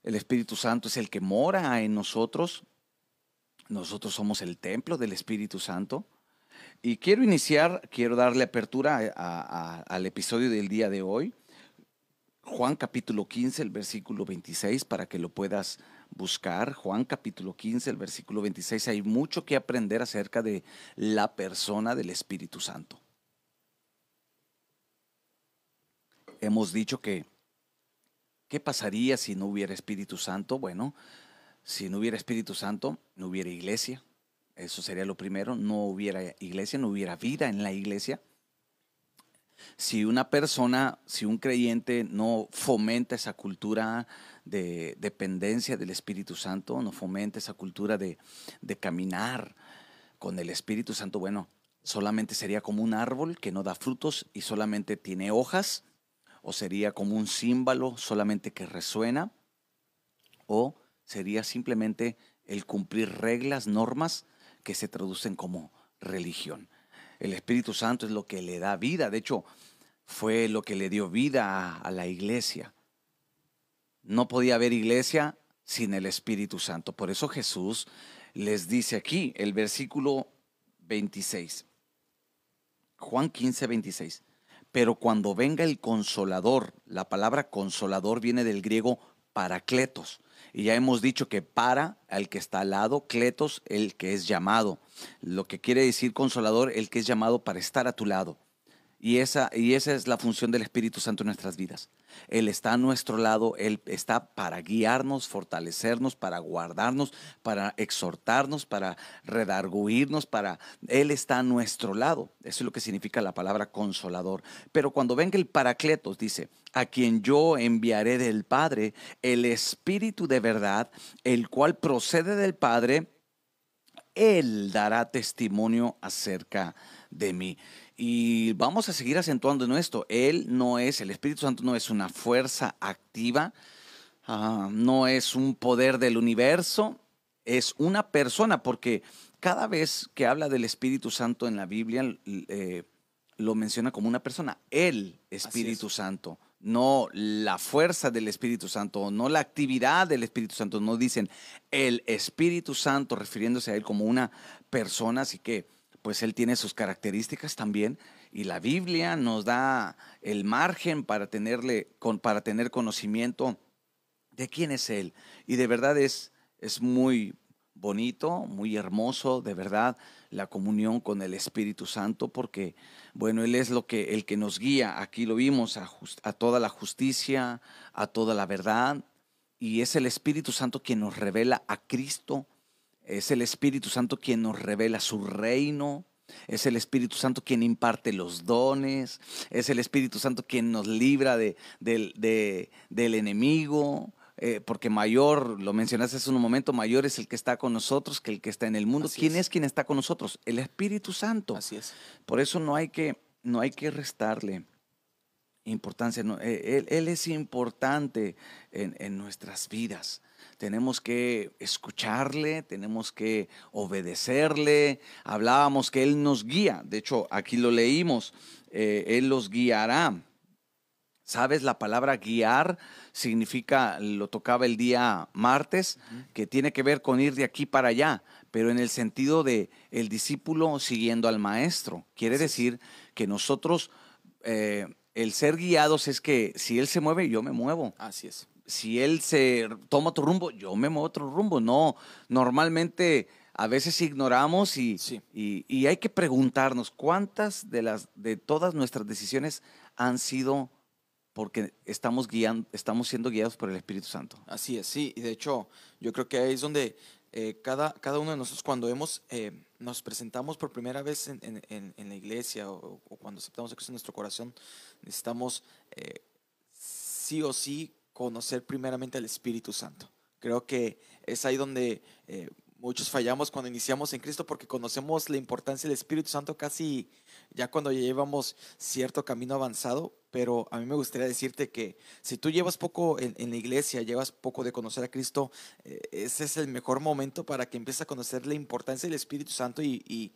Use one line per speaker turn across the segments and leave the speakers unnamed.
El Espíritu Santo es el que mora en nosotros. Nosotros somos el templo del Espíritu Santo. Y quiero darle apertura al episodio del día de hoy. Juan capítulo 15, el versículo 26, para que lo puedas buscar. Juan capítulo 15, el versículo 26. Hay mucho que aprender acerca de la persona del Espíritu Santo. Hemos dicho que, ¿qué pasaría si no hubiera Espíritu Santo? Bueno, si no hubiera Espíritu Santo, no hubiera iglesia. Eso sería lo primero. No hubiera iglesia, no hubiera vida en la iglesia. Si una persona, si un creyente no fomenta esa cultura de dependencia del Espíritu Santo, no fomenta esa cultura de caminar con el Espíritu Santo, bueno, solamente sería como un árbol que no da frutos y solamente tiene hojas, o sería como un címbalo solamente que resuena, o sería simplemente el cumplir reglas, normas que se traducen como religión. El Espíritu Santo es lo que le da vida. De hecho, fue lo que le dio vida a la iglesia. No podía haber iglesia sin el Espíritu Santo. Por eso Jesús les dice aquí, el versículo 26, Juan 15, 26. Pero cuando venga el consolador, la palabra consolador viene del griego paracletos. Y ya hemos dicho que para, al que está al lado, cletos, el que es llamado. Lo que quiere decir consolador, el que es llamado para estar a tu lado. Y esa es la función del Espíritu Santo en nuestras vidas. Él está a nuestro lado, Él está para guiarnos, fortalecernos, para guardarnos, para exhortarnos, para redarguirnos, Él está a nuestro lado. Eso es lo que significa la palabra consolador. Pero cuando venga el Paracletos, dice, a quien yo enviaré del Padre, el Espíritu de verdad, el cual procede del Padre, Él dará testimonio acerca de mí. Y vamos a seguir acentuando en esto. El Espíritu Santo no es una fuerza activa, no es un poder del universo, es una persona, porque cada vez que habla del Espíritu Santo en la Biblia, lo menciona como una persona, el
Así es.
Espíritu Santo, no la fuerza del Espíritu Santo, no la actividad del Espíritu Santo, no dicen el Espíritu Santo refiriéndose a él como una persona, así que pues él tiene sus características también y la Biblia nos da el margen para tener conocimiento de quién es él. Y de verdad es muy bonito, muy hermoso, de verdad, la comunión con el Espíritu Santo, porque, bueno, Él es el que nos guía. Aquí lo vimos a toda la justicia, a toda la verdad, y es el Espíritu Santo quien nos revela a Cristo, es el Espíritu Santo quien nos revela su reino. Es el Espíritu Santo quien imparte los dones. Es el Espíritu Santo quien nos libra del enemigo. Porque mayor, lo mencionaste hace un momento, mayor es el que está con nosotros que el que está en el mundo.
Así
¿Quién
es.
es quien está con nosotros? El Espíritu Santo.
Así es.
Por eso no hay que restarle importancia. No, él es importante en nuestras vidas. Tenemos que escucharle, tenemos que obedecerle. Hablábamos que Él nos guía. De hecho, aquí lo leímos. Él los guiará. ¿Sabes? La palabra guiar significa, lo tocaba el día martes,
Ujú.
que tiene que ver con ir de aquí para allá, pero en el sentido de el discípulo siguiendo al maestro. Quiere
Así es.
decir que nosotros, el ser guiados es que si él se mueve, yo me muevo.
Así es.
Si él se toma otro rumbo, yo me muevo otro rumbo. No, normalmente a veces ignoramos
Sí.
y hay que preguntarnos cuántas de todas nuestras decisiones han sido porque estamos siendo guiados por el Espíritu Santo.
Así es, sí. Y de hecho, yo creo que ahí es donde cada uno de nosotros cuando nos presentamos por primera vez en la iglesia o cuando aceptamos a Cristo en nuestro corazón, necesitamos eh, sí o sí conocer primeramente al Espíritu Santo. Creo que es ahí donde muchos fallamos cuando iniciamos en Cristo porque conocemos la importancia del Espíritu Santo casi ya cuando ya llevamos cierto camino avanzado, pero a mí me gustaría decirte que si tú llevas poco en la iglesia, llevas poco de conocer a Cristo, ese es el mejor momento para que empieces a conocer la importancia del Espíritu Santo y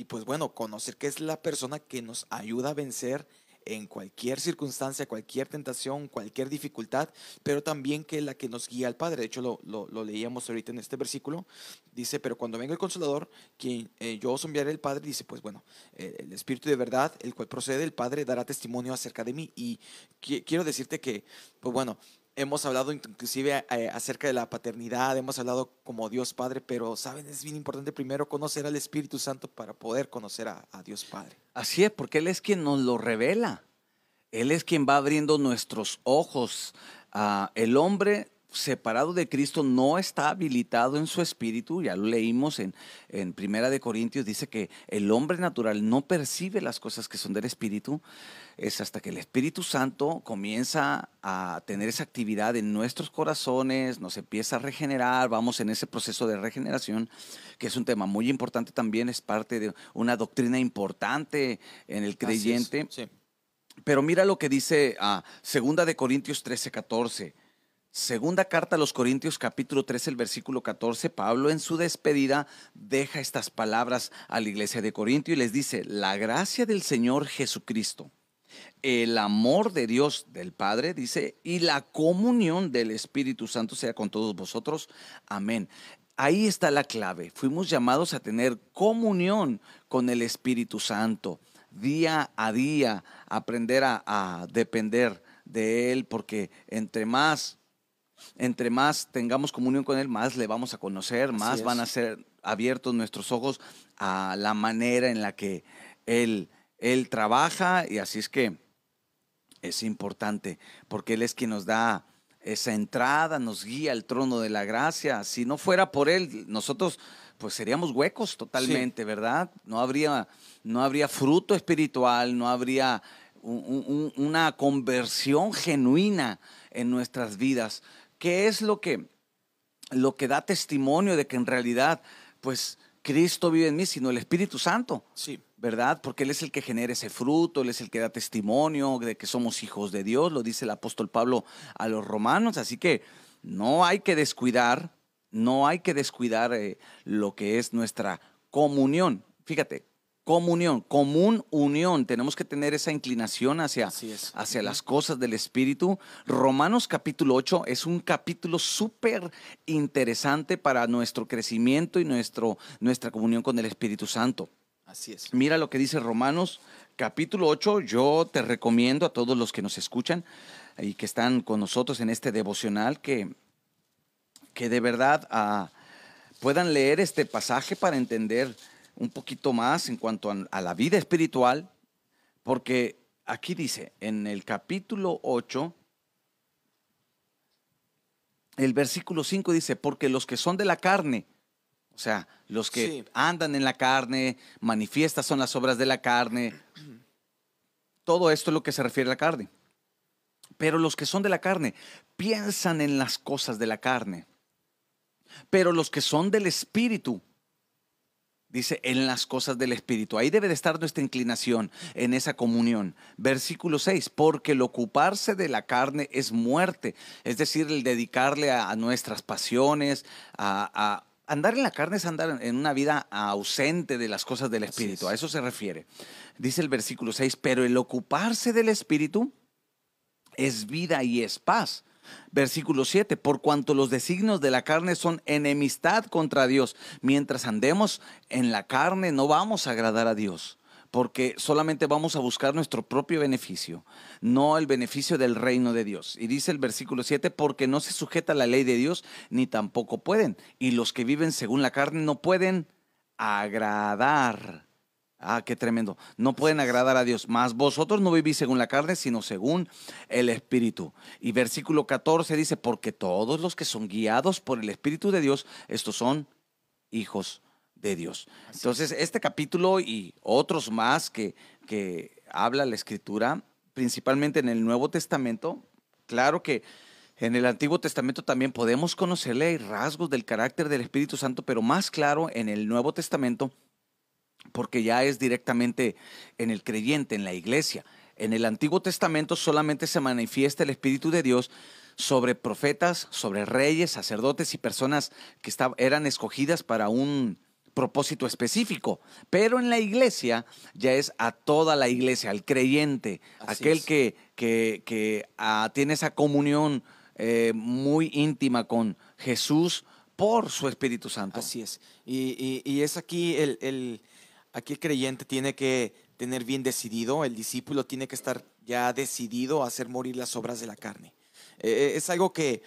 pues bueno, conocer que es la persona que nos ayuda a vencer en cualquier circunstancia, cualquier tentación, cualquier dificultad, pero también que la que nos guía al Padre. De hecho, lo leíamos ahorita en este versículo. Dice, pero cuando venga el Consolador, quien yo os enviaré el Padre, dice, pues bueno, el Espíritu de verdad, el cual procede del Padre, dará testimonio acerca de mí. Y quiero decirte que, pues bueno, hemos hablado inclusive acerca de la paternidad, hemos hablado como Dios Padre, pero saben, es bien importante primero conocer al Espíritu Santo para poder conocer a Dios Padre.
Así es, porque Él es quien nos lo revela. Él es quien va abriendo nuestros ojos. El hombre separado de Cristo no está habilitado en su espíritu. Ya lo leímos en Primera de Corintios. Dice que el hombre natural no percibe las cosas que son del espíritu. Es hasta que el Espíritu Santo comienza a tener esa actividad en nuestros corazones, nos empieza a regenerar, vamos en ese proceso de regeneración, que es un tema muy importante también, es parte de una doctrina importante en el creyente.
Sí.
Pero mira lo que dice Segunda de Corintios 13:14. Segunda carta a los Corintios, capítulo 13, el versículo 14. Pablo en su despedida deja estas palabras a la iglesia de Corintio y les dice: la gracia del Señor Jesucristo, el amor de Dios del Padre, dice, y la comunión del Espíritu Santo sea con todos vosotros. Amén. Ahí está la clave. Fuimos llamados a tener comunión con el Espíritu Santo. Día a día, aprender a depender de Él, porque entre más tengamos comunión con Él, más le vamos a conocer, más van a ser abiertos nuestros ojos a la manera en la que Él trabaja. Y así es que es importante, porque Él es quien nos da esa entrada, nos guía al trono de la gracia. Si no fuera por Él, nosotros pues seríamos huecos totalmente, ¿verdad? No habría fruto espiritual, no habría una conversión genuina en nuestras vidas. ¿Qué es lo que da testimonio de que en realidad, pues, Cristo vive en mí, sino el Espíritu Santo?
Sí.
¿Verdad? Porque Él es el que genera ese fruto, Él es el que da testimonio de que somos hijos de Dios, lo dice el apóstol Pablo a los romanos. Así que no hay que descuidar lo que es nuestra comunión. Fíjate, comunión, común unión. Tenemos que tener esa inclinación hacia las cosas del Espíritu. Romanos capítulo 8 es un capítulo súper interesante para nuestro crecimiento y nuestra comunión con el Espíritu Santo.
Así es.
Mira lo que dice Romanos capítulo 8. Yo te recomiendo a todos los que nos escuchan y que están con nosotros en este devocional que de verdad puedan leer este pasaje para entender un poquito más en cuanto a la vida espiritual, porque aquí dice en el capítulo 8, el versículo 5 dice, porque los que son de la carne, o sea, los que andan en la carne, manifiestas son las obras de la carne, todo esto es lo que se refiere a la carne. Pero los que son de la carne piensan en las cosas de la carne. Pero los que son del Espíritu, dice, en las cosas del Espíritu. Ahí debe de estar nuestra inclinación, en esa comunión. Versículo 6, porque el ocuparse de la carne es muerte. Es decir, el dedicarle a nuestras pasiones, andar en la carne es andar en una vida ausente de las cosas del Espíritu. A eso se refiere. Dice el versículo 6, pero el ocuparse del Espíritu es vida y es paz. Versículo 7, por cuanto los designios de la carne son enemistad contra Dios. Mientras andemos en la carne no vamos a agradar a Dios, porque solamente vamos a buscar nuestro propio beneficio, no el beneficio del reino de Dios. Y dice el versículo 7, porque no se sujeta a la ley de Dios, ni tampoco pueden. Y los que viven según la carne no pueden agradar. Qué tremendo. No pueden agradar a Dios. Mas vosotros no vivís según la carne, sino según el Espíritu. Y versículo 14 dice, porque todos los que son guiados por el Espíritu de Dios, estos son hijos de Dios. Entonces, este capítulo y otros más que habla la Escritura, principalmente en el Nuevo Testamento, claro que en el Antiguo Testamento también podemos conocerle rasgos del carácter del Espíritu Santo, pero más claro en el Nuevo Testamento, porque ya es directamente en el creyente, en la iglesia. En el Antiguo Testamento solamente se manifiesta el Espíritu de Dios sobre profetas, sobre reyes, sacerdotes y personas que eran escogidas para un propósito específico. Pero en la iglesia ya es a toda la iglesia, al creyente,
Así
aquel
es.
que tiene esa comunión muy íntima con Jesús por su Espíritu Santo.
Así es. Y es aquí aquí el creyente tiene que tener bien decidido, el discípulo tiene que estar ya decidido a hacer morir las obras de la carne. Es algo que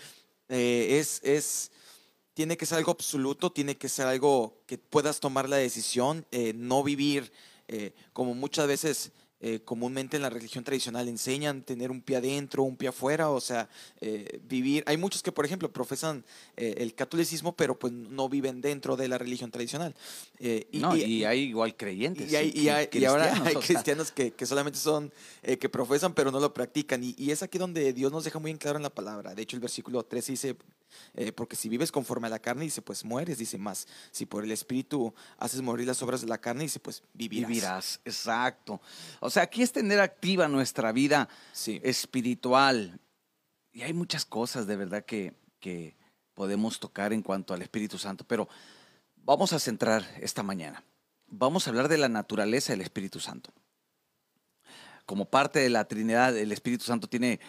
tiene que ser algo absoluto, tiene que ser algo que puedas tomar la decisión, no vivir como muchas veces comúnmente en la religión tradicional enseñan tener un pie adentro, un pie afuera, o sea, vivir. Hay muchos que, por ejemplo, profesan el catolicismo, pero pues no viven dentro de la religión tradicional. Eh, y,
No,
y-
y
y-
hay igual creyentes
y, hay- y hay- y ahora
cristianos,
hay
o sea,
cristianos que solamente son, que profesan, pero no lo practican. Y es aquí donde Dios nos deja muy en claro en la palabra. De hecho, el versículo 13 dice, porque si vives conforme a la carne, dice, pues mueres, dice más. Si por el Espíritu haces morir las obras de la carne, dice, pues vivirás.
vivirás, exacto. O sea, aquí es tener activa nuestra vida
Sí,
espiritual. Y hay muchas cosas de verdad que podemos tocar en cuanto al Espíritu Santo, pero vamos a centrar esta mañana. Vamos a hablar de la naturaleza del Espíritu Santo. Como parte de la Trinidad, el Espíritu Santo tiene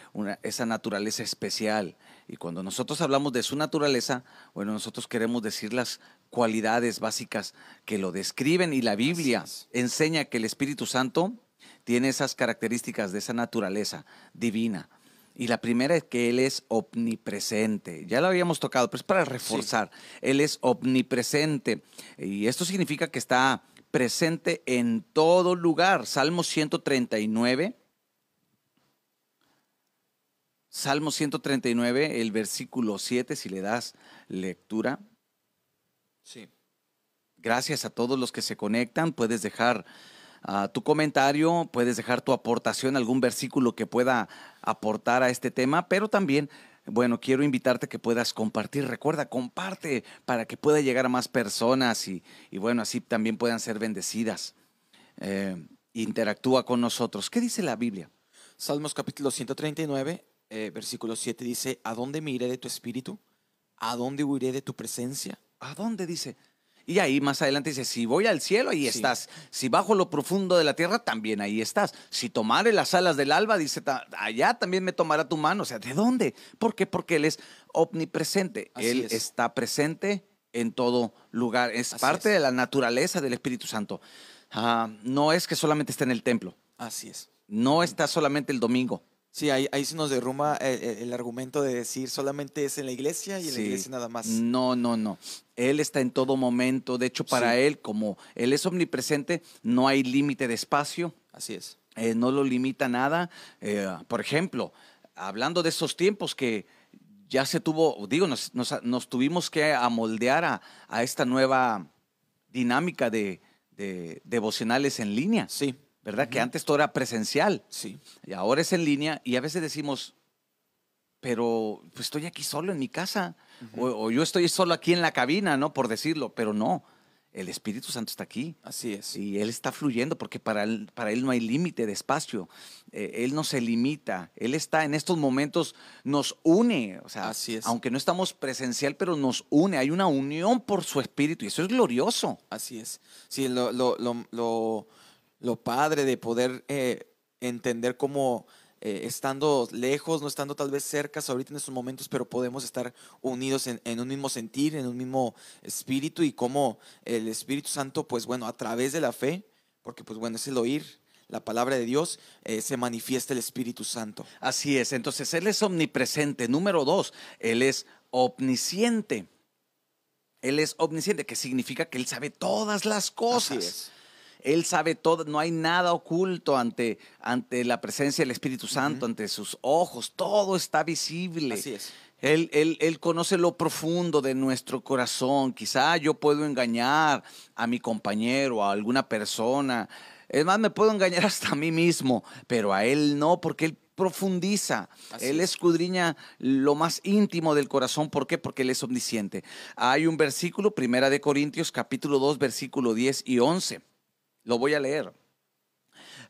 esa naturaleza especial. Y cuando nosotros hablamos de su naturaleza, bueno, nosotros queremos decir las cualidades básicas que lo describen y la
así
Biblia
es.
enseña que el Espíritu Santo tiene esas características de esa naturaleza divina. Y la primera es que Él es omnipresente. Ya lo habíamos tocado, pero es para
Sí,
reforzar. Él es omnipresente. Y esto significa que está presente en todo lugar. Salmo 139. Salmo 139, el versículo 7, si le das lectura.
sí.
Gracias a todos los que se conectan. Puedes dejar tu comentario, puedes dejar tu aportación, algún versículo que pueda aportar a este tema, pero también, bueno, quiero invitarte a que puedas compartir. Recuerda, comparte para que pueda llegar a más personas y bueno, así también puedan ser bendecidas. Interactúa con nosotros. ¿Qué dice la Biblia?
Salmos capítulo 139, versículo 7 dice, ¿a dónde me iré de tu espíritu? ¿A dónde huiré de tu presencia?
¿A dónde dice? Y ahí más adelante dice, si voy al cielo, ahí
Sí,
estás. Si bajo lo profundo de la tierra, también ahí estás. Si tomare las alas del alba, dice, allá también me tomará tu mano. O sea, ¿de dónde? ¿Por qué? Porque Él es omnipresente.
así
Él
es,
está presente en todo lugar. Es
así
parte
es,
de la naturaleza del Espíritu Santo. No es que solamente esté en el templo.
así es.
No está solamente el domingo.
Sí, ahí se nos derrumba el argumento de decir solamente es en la iglesia y en la
Sí,
iglesia nada más.
no, no, no. Él está en todo momento. De hecho, para
Sí,
Él, como Él es omnipresente, no hay límite de espacio.
así es.
No lo limita nada. Por ejemplo, hablando de esos tiempos que ya se tuvo, digo, nos tuvimos que amoldear a esta nueva dinámica de devocionales en línea,
Sí,
¿verdad? Que
ujú,
antes todo era presencial
sí,
y ahora es en línea y a veces decimos, pero pues estoy aquí solo en mi casa
ujú,
o yo estoy solo aquí en la cabina, ¿no? Por decirlo, pero no, el Espíritu Santo está aquí.
así es.
Y Él está fluyendo porque para él no hay límite de espacio. Él no se limita. Él está en estos momentos, nos une. O sea,
Así es,
aunque no estamos presencial, pero nos une. Hay una unión por su espíritu y eso es glorioso.
así es. Sí, lo padre de poder entender cómo estando lejos, no estando tal vez cercas ahorita en estos momentos, pero podemos estar unidos en un mismo sentir, en un mismo espíritu y cómo el Espíritu Santo, pues bueno, a través de la fe, porque pues bueno, es el oír la palabra de Dios, se manifiesta el Espíritu Santo.
Así es. Entonces, Él es omnipresente. Número dos, Él es omnisciente. Él es omnisciente, que significa que Él sabe todas las
Así
cosas.
es.
Él sabe todo, no hay nada oculto ante la presencia del Espíritu
Ujú,
Santo, ante sus ojos, todo está visible.
así es.
Él conoce lo profundo de nuestro corazón. Quizá yo puedo engañar a mi compañero, a alguna persona. Es más, me puedo engañar hasta a mí mismo, pero a Él no, porque Él profundiza.
Así
Él
es.
escudriña lo más íntimo del corazón. ¿Por qué? Porque Él es omnisciente. Hay un versículo, Primera de Corintios, capítulo 2, versículo 10 y 11. Lo voy a leer.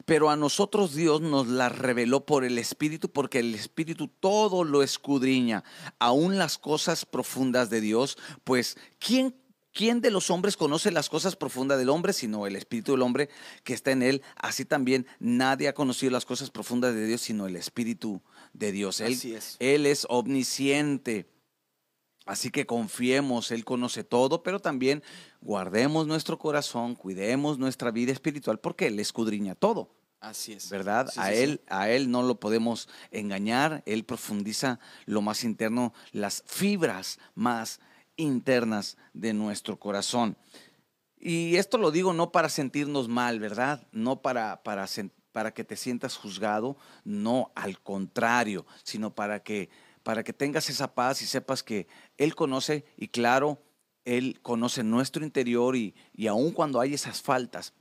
Pero a nosotros Dios nos la reveló por el Espíritu, porque el Espíritu todo lo escudriña, aún las cosas profundas de Dios. Pues, ¿quién ¿Quién de los hombres conoce las cosas profundas del hombre, sino el espíritu del hombre que está en él? Así también nadie ha conocido las cosas profundas de Dios, sino el espíritu de Dios.
Así es.
Él es omnisciente. Así que confiemos, Él conoce todo, pero también guardemos nuestro corazón, cuidemos nuestra vida espiritual, porque Él escudriña todo.
Así es.
¿Verdad?
Sí, sí, sí.
A él no lo podemos engañar. Él profundiza lo más interno, las fibras más internas de nuestro corazón. Y esto lo digo no para sentirnos mal, ¿verdad? No para que te sientas juzgado, no, al contrario, sino para que tengas esa paz y sepas que Él conoce, y claro, Él conoce nuestro interior, y aun cuando hay esas faltas,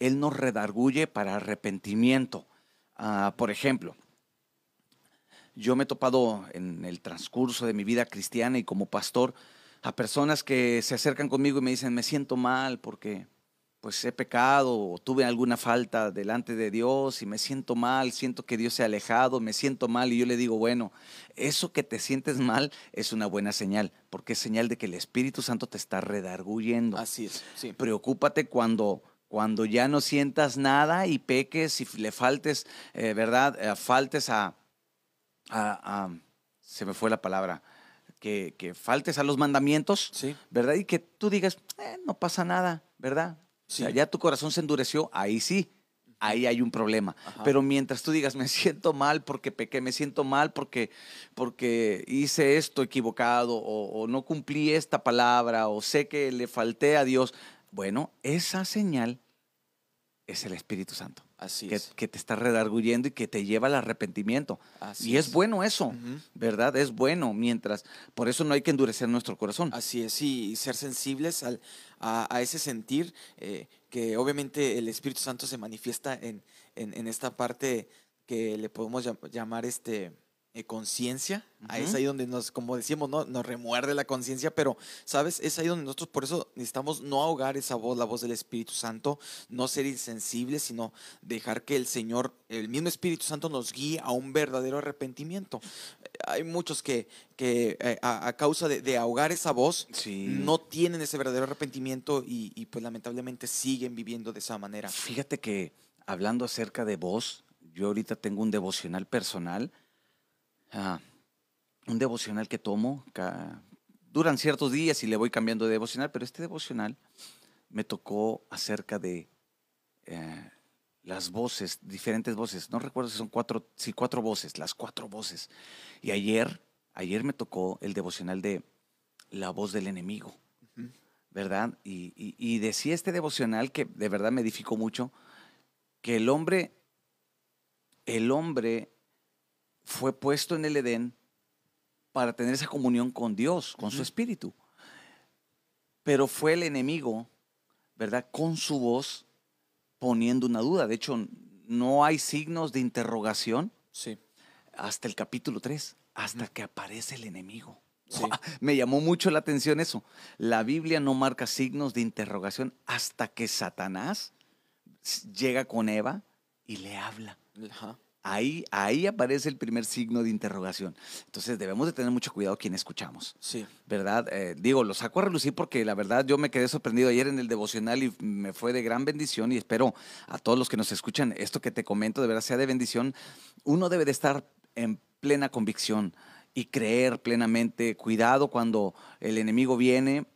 Él nos redarguye para arrepentimiento. Por ejemplo, yo me he topado en el transcurso de mi vida cristiana y como pastor a personas que se acercan conmigo y me dicen, me siento mal porque pues he pecado o tuve alguna falta delante de Dios y me siento mal, siento que Dios se ha alejado, me siento mal, y yo le digo, bueno, eso que te sientes mal es una buena señal, porque es señal de que el Espíritu Santo te está redarguyendo.
Así es. Sí.
Preocúpate cuando ya no sientas nada y peques y le faltes, ¿verdad? Faltes a- se me fue la palabra, que faltes a los mandamientos,
Sí.
¿verdad? Y que tú digas, no pasa nada, ¿verdad? O sea,
Sí.
ya tu corazón se endureció, ahí sí, ahí hay un problema.
Ajá.
Pero mientras tú digas, me siento mal porque pequé, me siento mal porque hice esto equivocado, o no cumplí esta palabra, o sé que le falté a Dios, bueno, esa señal es el Espíritu Santo,
Así
que,
es.
que te está redarguyendo y que te lleva al arrepentimiento.
Así
Y es
es.
bueno eso,
Ujú.
¿verdad? Es bueno, por eso no hay que endurecer nuestro corazón.
Así es, sí, y ser sensibles a ese sentir, que obviamente el Espíritu Santo se manifiesta en esta parte que le podemos llamar conciencia. Es
Ujú.
ahí donde como decíamos, ¿no? Nos remuerde la conciencia, pero, ¿sabes? Es ahí donde nosotros por eso necesitamos no ahogar esa voz, la voz del Espíritu Santo, no ser insensibles, sino dejar que el Señor, el mismo Espíritu Santo, nos guíe a un verdadero arrepentimiento. Hay muchos que a causa de ahogar esa voz
Sí.
no tienen ese verdadero arrepentimiento y pues lamentablemente siguen viviendo de esa manera.
Fíjate que hablando acerca de voz, yo ahorita tengo un devocional personal, ah, un devocional que tomo, duran ciertos días y le voy cambiando de devocional, pero este devocional me tocó acerca de eh, las voces, diferentes voces. No recuerdo si son cuatro voces, las cuatro voces. Y ayer me tocó el devocional de la voz del enemigo,
Ujú.
¿verdad? Y decía este devocional, que de verdad me edificó mucho, que el hombre fue puesto en el Edén para tener esa comunión con Dios, con su
Ujú.
espíritu. Pero fue el enemigo, ¿verdad? Con su voz poniendo una duda. De hecho, no hay signos de interrogación
Sí.
hasta el capítulo 3, hasta
Ujú.
que aparece el enemigo.
Sí.
Me llamó mucho la atención eso. La Biblia no marca signos de interrogación hasta que Satanás llega con Eva y le habla.
Ajá.
Ahí aparece el primer signo de interrogación. Entonces debemos de tener mucho cuidado quien escuchamos,
Sí.
¿verdad? Digo, lo saco a relucir porque la verdad yo me quedé sorprendido ayer en el devocional y me fue de gran bendición, y espero a todos los que nos escuchan esto que te comento de verdad sea de bendición. Uno debe de estar en plena convicción y creer plenamente. Cuidado cuando el enemigo viene
Ujú.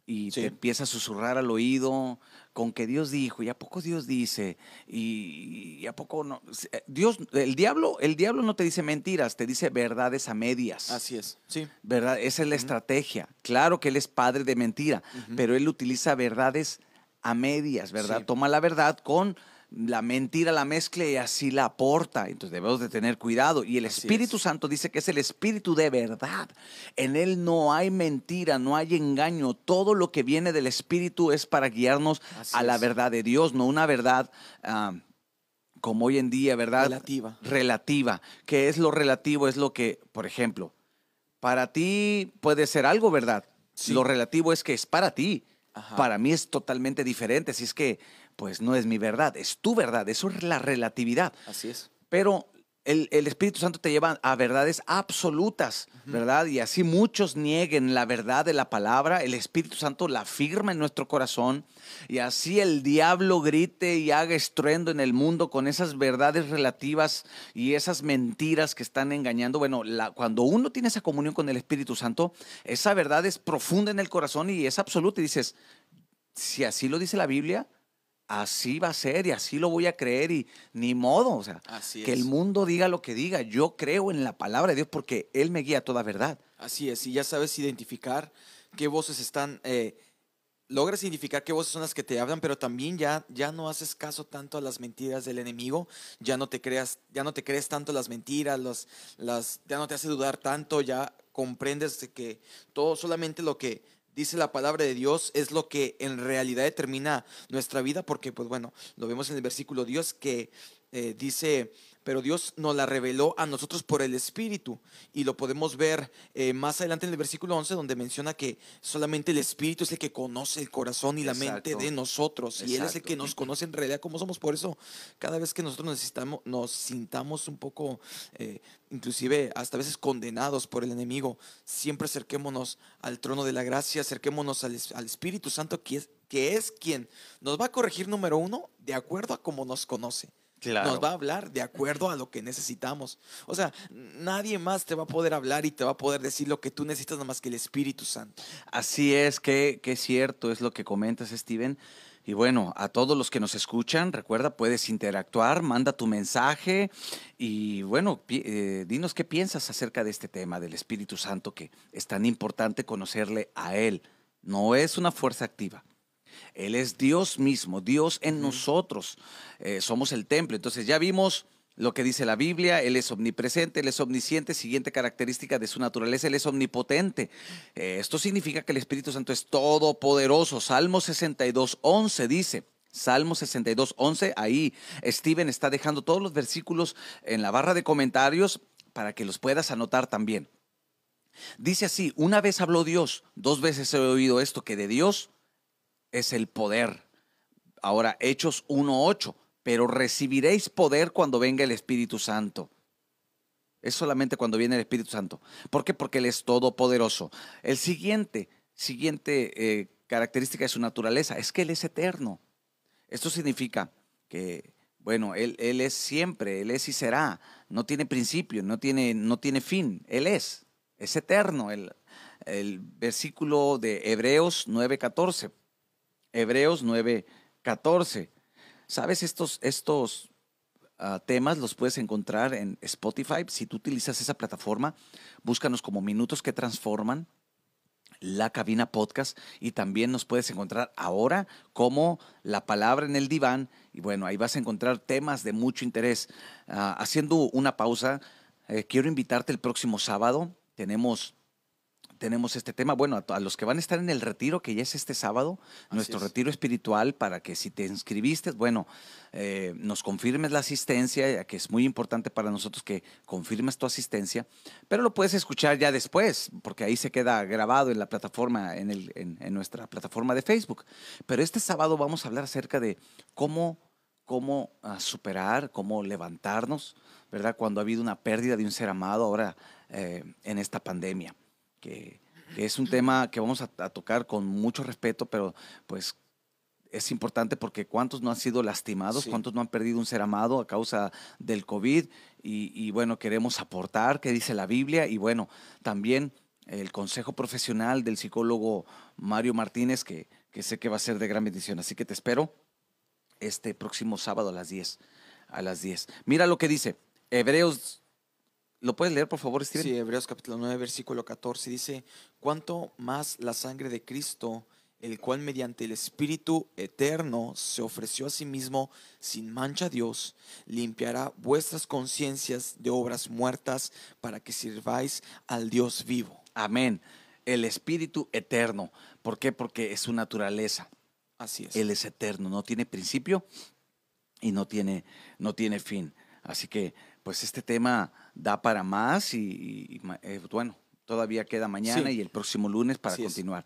y te
Sí.
empieza a susurrar al oído con que Dios dijo, y a poco Dios dice, y a poco no. Dios, el diablo no te dice mentiras, te dice verdades a medias,
Así es. Sí.
¿verdad? Esa es la
Ujú.
estrategia. Claro que él es padre de mentira,
Ujú.
pero él utiliza verdades a medias, ¿verdad?
Sí.
Toma la verdad con la mentira, la mezcla y así la aporta. Entonces debemos de tener cuidado. Y el
Así
Espíritu
es.
Santo dice que es el Espíritu de verdad. En él no hay mentira, no hay engaño. Todo lo que viene del Espíritu es para guiarnos
Así
a la
es.
verdad de Dios, no una verdad como hoy en día, ¿verdad?
Relativa.
Relativa. ¿Qué es lo relativo? Es lo que, por ejemplo, para ti puede ser algo, ¿verdad? Lo
Sí.
relativo es que es para ti.
Ajá.
Para mí es totalmente diferente. Así es que, pues no es mi verdad, es tu verdad. Eso es la relatividad.
Así es.
Pero el Espíritu Santo te lleva a verdades absolutas, ¿verdad? Y así muchos nieguen la verdad de la palabra, el Espíritu Santo la afirma en nuestro corazón, y así el diablo grite y haga estruendo en el mundo con esas verdades relativas y esas mentiras que están engañando. Bueno, cuando uno tiene esa comunión con el Espíritu Santo, esa verdad es profunda en el corazón y es absoluta. Y dices, si así lo dice la Biblia, así va a ser y así lo voy a creer y ni modo, o sea,
Así
que el
es.
mundo diga lo que diga, yo creo en la palabra de Dios porque Él me guía a toda verdad.
Así es, y ya sabes identificar qué voces están, logras identificar qué voces son las que te hablan, pero también ya no haces caso tanto a las mentiras del enemigo, ya no te crees tanto las mentiras, ya no te hace dudar tanto, ya comprendes de que todo solamente lo que dice la palabra de Dios es lo que en realidad determina nuestra vida, porque pues bueno, lo vemos en el versículo Dios que dice, pero Dios nos la reveló a nosotros por el Espíritu. Y lo podemos ver más adelante en el versículo 11, donde menciona que solamente el Espíritu es el que conoce el corazón y la mente
Exacto,
de nosotros. Y Él es el
exacto.
que nos conoce en realidad como somos. Por eso, cada vez que nosotros nos sintamos un poco, inclusive hasta a veces condenados por el enemigo, siempre acerquémonos al trono de la gracia, acerquémonos al Espíritu Santo, que es quien nos va a corregir, número uno, de acuerdo a cómo nos conoce. Nos
Claro.
va a hablar de acuerdo a lo que necesitamos. O sea, nadie más te va a poder hablar y te va a poder decir lo que tú necesitas, nada más que el Espíritu Santo.
Así es, que cierto es lo que comentas, Steven. Y bueno, a todos los que nos escuchan, recuerda, puedes interactuar, manda tu mensaje y bueno, dinos qué piensas acerca de este tema del Espíritu Santo, que es tan importante conocerle a Él. No es una fuerza activa. Él es Dios mismo, Dios en
Ujú.
nosotros. Somos el templo. Entonces ya vimos lo que dice la Biblia. Él es omnipresente, Él es omnisciente. Siguiente característica de su naturaleza, Él es omnipotente. Esto significa que el Espíritu Santo es todopoderoso. Salmo 62:11 dice. Salmo 62:11, ahí Steven está dejando todos los versículos en la barra de comentarios para que los puedas anotar también. Dice así, una vez habló Dios, dos veces he oído esto, que de Dios es el poder. Ahora, Hechos 1:8, pero recibiréis poder cuando venga el Espíritu Santo. Es solamente cuando viene el Espíritu Santo. ¿Por qué? Porque Él es todopoderoso. El siguiente característica de su naturaleza es que Él es eterno. Esto significa que, bueno, él es siempre, Él es y será. No tiene principio, no tiene fin. Él es eterno. El versículo de Hebreos 9:14. Hebreos 9:14. ¿Sabes? Estos temas los puedes encontrar en Spotify. Si tú utilizas esa plataforma, búscanos como Minutos que Transforman, La Cabina Podcast, y también nos puedes encontrar ahora como La Palabra en el Diván. Y bueno, ahí vas a encontrar temas de mucho interés. Haciendo una pausa, quiero invitarte el próximo sábado. Tenemos este tema, bueno, a los que van a estar en el retiro, que ya es este sábado,
Así
nuestro
es.
retiro espiritual, para que si te inscribiste, bueno, nos confirmes la asistencia, ya que es muy importante para nosotros que confirmes tu asistencia, pero lo puedes escuchar ya después, porque ahí se queda grabado en la plataforma, en nuestra plataforma de Facebook. Pero este sábado vamos a hablar acerca de cómo superar, cómo levantarnos, ¿verdad? Cuando ha habido una pérdida de un ser amado ahora en esta pandemia que es un tema que vamos a tocar con mucho respeto, pero pues es importante porque cuántos no han sido lastimados,
Sí.
cuántos no han perdido un ser amado a causa del COVID y bueno, queremos aportar qué dice la Biblia y bueno, también el consejo profesional del psicólogo Mario Martínez, que sé que va a ser de gran bendición. Así que te espero este próximo sábado a las 10. Mira lo que dice Hebreos. ¿Lo puedes leer, por favor, Steven?
Sí, Hebreos capítulo 9, versículo 14 dice, cuánto más la sangre de Cristo, el cual mediante el Espíritu eterno se ofreció a sí mismo sin mancha a Dios, limpiará vuestras conciencias de obras muertas para que sirváis al Dios vivo.
Amén. El Espíritu eterno. ¿Por qué? Porque es su naturaleza.
Así es.
Él es eterno, no tiene principio y no tiene fin. Así que, pues este tema da para más y bueno, todavía queda mañana
Sí,
y el próximo lunes para
así es.
continuar.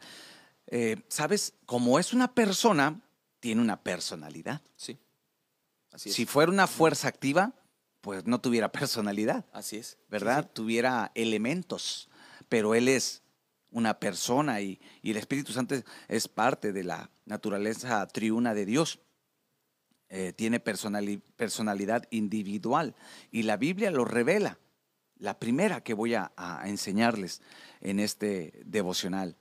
¿Sabes? Como es una persona, tiene una personalidad.
Sí, así
Si
es.
fuera una fuerza activa, pues no tuviera personalidad,
Así es.
¿verdad?
Sí, sí.
Tuviera elementos, pero Él es una persona y el Espíritu Santo es parte de la naturaleza triuna de Dios. Tiene personalidad individual y la Biblia lo revela. La primera que voy a enseñarles en este devocional.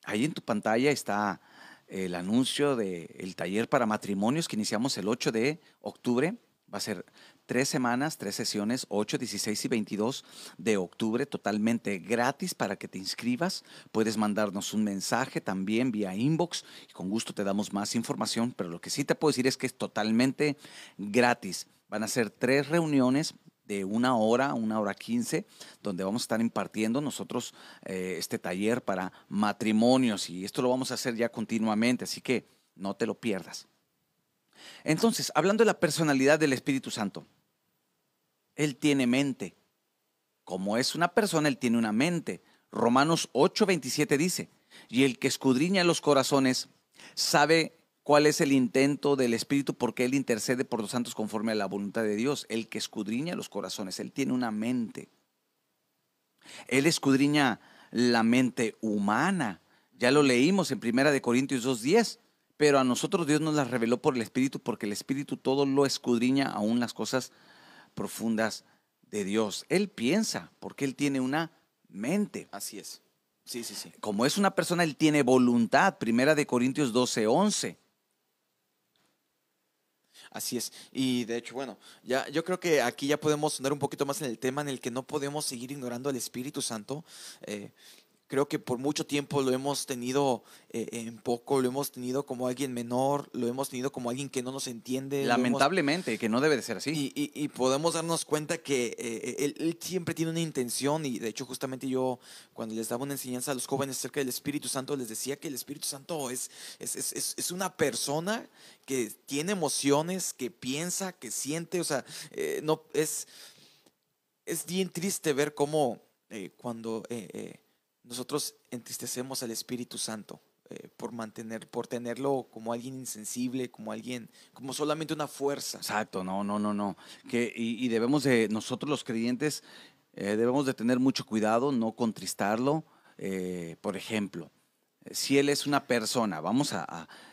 Ahí en tu pantalla está el anuncio del taller para matrimonios que iniciamos el 8 de octubre. Va a ser 3 semanas, 3 sesiones, 8, 16 y 22 de octubre, totalmente gratis para que te inscribas. Puedes mandarnos un mensaje también vía inbox y con gusto te damos más información, pero lo que sí te puedo decir es que es totalmente gratis. Van a ser 3 reuniones de 1 hora, 1 hora 15, donde vamos a estar impartiendo nosotros este taller para matrimonios y esto lo vamos a hacer ya continuamente, así que no te lo pierdas. Entonces, hablando de la personalidad del Espíritu Santo, Él tiene mente. Como es una persona, Él tiene una mente. Romanos 8:27 dice, y el que escudriña los corazones sabe cuál es el intento del Espíritu porque Él intercede por los santos conforme a la voluntad de Dios. El que escudriña los corazones, Él tiene una mente. Él escudriña la mente humana. Ya lo leímos en 1 Corintios 2:10. Pero a nosotros Dios nos la reveló por el Espíritu, porque el Espíritu todo lo escudriña, aún las cosas profundas de Dios. Él piensa, porque Él tiene una mente.
Así es. Sí, sí, sí.
Como es una persona, Él tiene voluntad. 1 Corintios 12:11.
Así es. Y de hecho, bueno, ya yo creo que aquí ya podemos andar un poquito más en el tema en el que no podemos seguir ignorando al Espíritu Santo. Eh, Creo que por mucho tiempo lo hemos tenido en poco, lo hemos tenido como alguien menor, lo hemos tenido como alguien que no nos entiende, lo hemos
Lamentablemente, que no debe de ser así.
y podemos darnos cuenta que él siempre tiene una intención y de hecho justamente yo cuando les daba una enseñanza a los jóvenes acerca del Espíritu Santo les decía que el Espíritu Santo es una persona que tiene emociones, que piensa, que siente, o sea, no, es bien triste ver cómo cuando nosotros entristecemos al Espíritu Santo. Por tenerlo como alguien insensible, como alguien, como solamente una fuerza.
Exacto, no, no, no, no. Y debemos de, nosotros los creyentes, debemos de tener mucho cuidado, no contristarlo. Por ejemplo, si Él es una persona,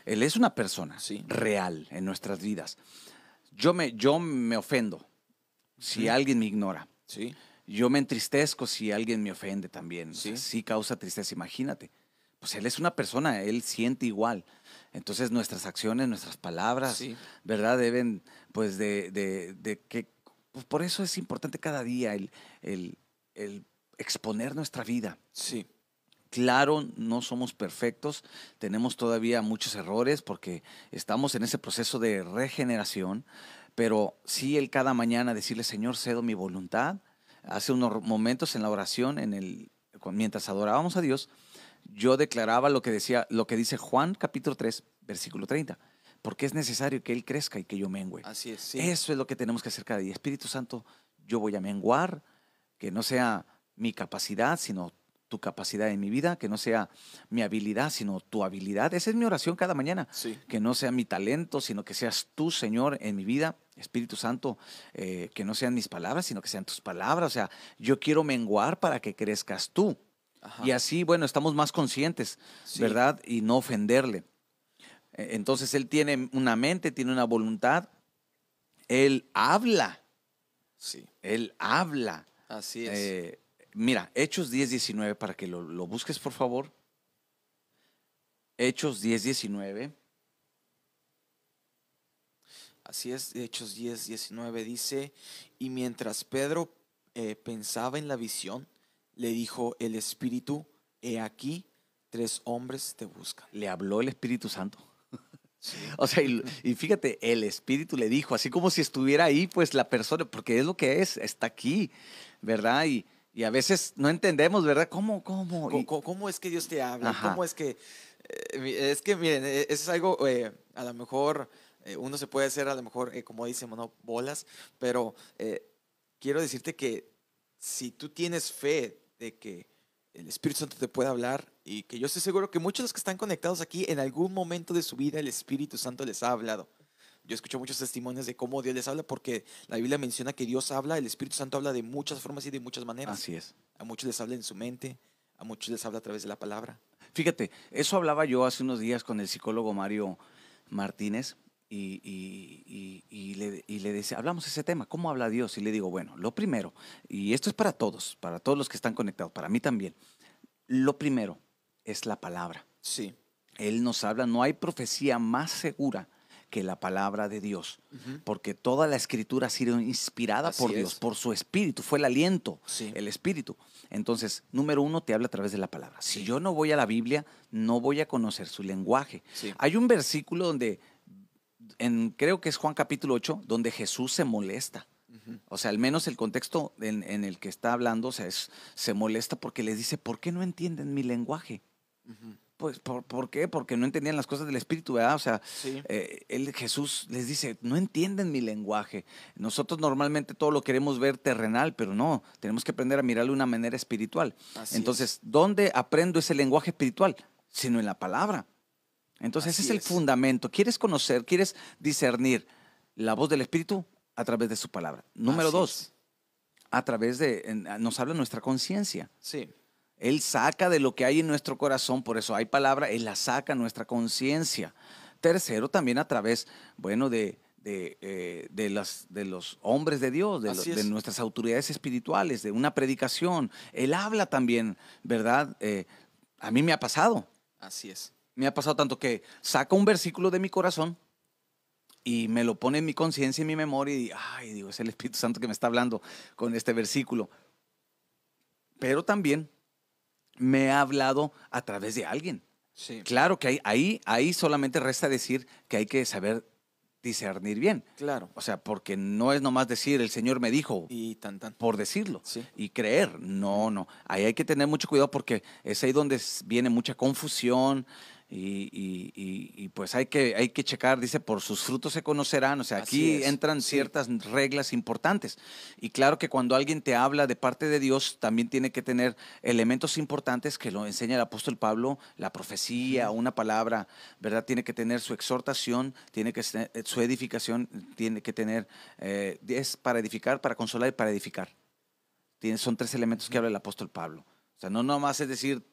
Él es una persona
Sí.
real en nuestras vidas. Yo me ofendo si
Ujú.
alguien me ignora.
Sí,
Yo me entristezco si alguien me ofende también. O sea,
sí,
sí causa tristeza, imagínate. Pues Él es una persona, Él siente igual. Entonces nuestras acciones, nuestras palabras,
sí,
¿verdad? Deben, pues, de que, pues por eso es importante cada día el exponer nuestra vida.
sí,
Claro, no somos perfectos, tenemos todavía muchos errores porque estamos en ese proceso de regeneración, pero sí el cada mañana decirle, Señor, cedo mi voluntad. Hace unos momentos en la oración, mientras adorábamos a Dios, yo declaraba lo que dice Juan capítulo 3, versículo 30, porque es necesario que Él crezca y que yo mengüe.
así es, sí,
Eso es lo que tenemos que hacer cada día. Espíritu Santo, yo voy a menguar, que no sea mi capacidad, sino tu capacidad en mi vida, que no sea mi habilidad, sino tu habilidad. Esa es mi oración cada mañana,
sí,
que no sea mi talento, sino que seas tú, Señor, en mi vida. Espíritu Santo, que no sean mis palabras, sino que sean tus palabras. O sea, yo quiero menguar para que crezcas tú. Y
ajá,
así, bueno, estamos más conscientes,
sí,
¿verdad? Y no ofenderle. Entonces, Él tiene una mente, tiene una voluntad. Él habla,
sí,
Él habla.
así es,
Eh, Mira, Hechos 10:19, para que lo busques, por favor. Hechos 10:19.
así es. Hechos 10:19 dice, y mientras Pedro pensaba en la visión, le dijo el Espíritu, he aquí, 3 hombres te buscan.
Le habló el Espíritu Santo.
Sí,
O sea, y fíjate, el Espíritu le dijo, así como si estuviera ahí, pues la persona, porque es lo que es, está aquí, ¿verdad? Y a veces no entendemos, ¿verdad? ¿Cómo?
¿Cómo es que Dios te habla? ¿Y
Ajá,
cómo es que, es que, miren, eso es algo, a lo mejor, uno se puede hacer, a lo mejor, como dicen, ¿no? Bolas, pero quiero decirte que si tú tienes fe de que el Espíritu Santo te puede hablar y que yo estoy seguro que muchos de los que están conectados aquí en algún momento de su vida el Espíritu Santo les ha hablado. Yo escucho muchos testimonios de cómo Dios les habla, porque la Biblia menciona que Dios habla, el Espíritu Santo habla de muchas formas y de muchas maneras.
Así es.
A muchos les habla en su mente, a muchos les habla a través de la palabra.
Fíjate, eso hablaba yo hace unos días con el psicólogo Mario Martínez y le decía, hablamos ese tema, ¿cómo habla Dios? Y le digo, bueno, lo primero, y esto es para todos los que están conectados, para mí también, lo primero es la palabra.
Sí.
Él nos habla, no hay profecía más segura que la palabra de Dios,
Ujú.
porque toda la escritura ha sido inspirada
Así
por Dios,
es.
por su espíritu, fue el aliento,
Sí.
el espíritu. Entonces, número uno, te habla a través de la palabra. Si
Sí.
yo no voy a la Biblia, no voy a conocer su lenguaje.
Sí.
Hay un versículo donde, creo que es Juan capítulo 8, donde Jesús se molesta.
Ujú.
O sea, al menos el contexto en el que está hablando, o sea, se molesta porque les dice, ¿por qué no entienden mi lenguaje?
Ujú.
Pues, ¿por qué? Porque no entendían las cosas del Espíritu, ¿verdad? O sea,
Sí.
Jesús les dice, no entienden mi lenguaje. Nosotros normalmente todo lo queremos ver terrenal, pero no, tenemos que aprender a mirarlo de una manera espiritual.
Así
Entonces,
es.
¿dónde aprendo ese lenguaje espiritual? Sino en la palabra. Entonces, ese
Así
es el
es.
fundamento. ¿Quieres conocer, quieres discernir la voz del Espíritu? A través de su palabra. Número
Así
dos,
es.
a través nos habla nuestra conciencia.
Sí.
Él saca de lo que hay en nuestro corazón, por eso hay palabra, Él la saca a nuestra conciencia. Tercero, también a través, bueno, de los hombres de Dios,
Así
de
es.
nuestras autoridades espirituales, de una predicación. Él habla también, ¿verdad? A mí
Así es.
me ha pasado tanto que saca un versículo de mi corazón y me lo pone en mi conciencia y en mi memoria y ay, digo, es el Espíritu Santo que me está hablando con este versículo. Pero también me ha hablado a través de alguien.
Sí.
Claro que ahí solamente resta decir que hay que saber discernir bien.
Claro.
O sea, porque no es nomás decir el Señor me dijo
Y tan tan.
por decirlo
Sí.
y creer. No, no. Ahí hay que tener mucho cuidado porque es ahí donde viene mucha confusión y pues hay que checar, dice, por sus frutos se conocerán. O sea,
Así
aquí
es.
entran
Sí.
ciertas reglas importantes. Y claro que cuando alguien te habla de parte de Dios, también tiene que tener elementos importantes que lo enseña el apóstol Pablo, la profecía,
Ujú.
una palabra, ¿verdad? Tiene que tener su exhortación, tiene que tener su edificación, tiene que tener, es para edificar, para consolar y para edificar. Son tres elementos que
Ujú.
habla el apóstol Pablo. O sea, no nomás es decir,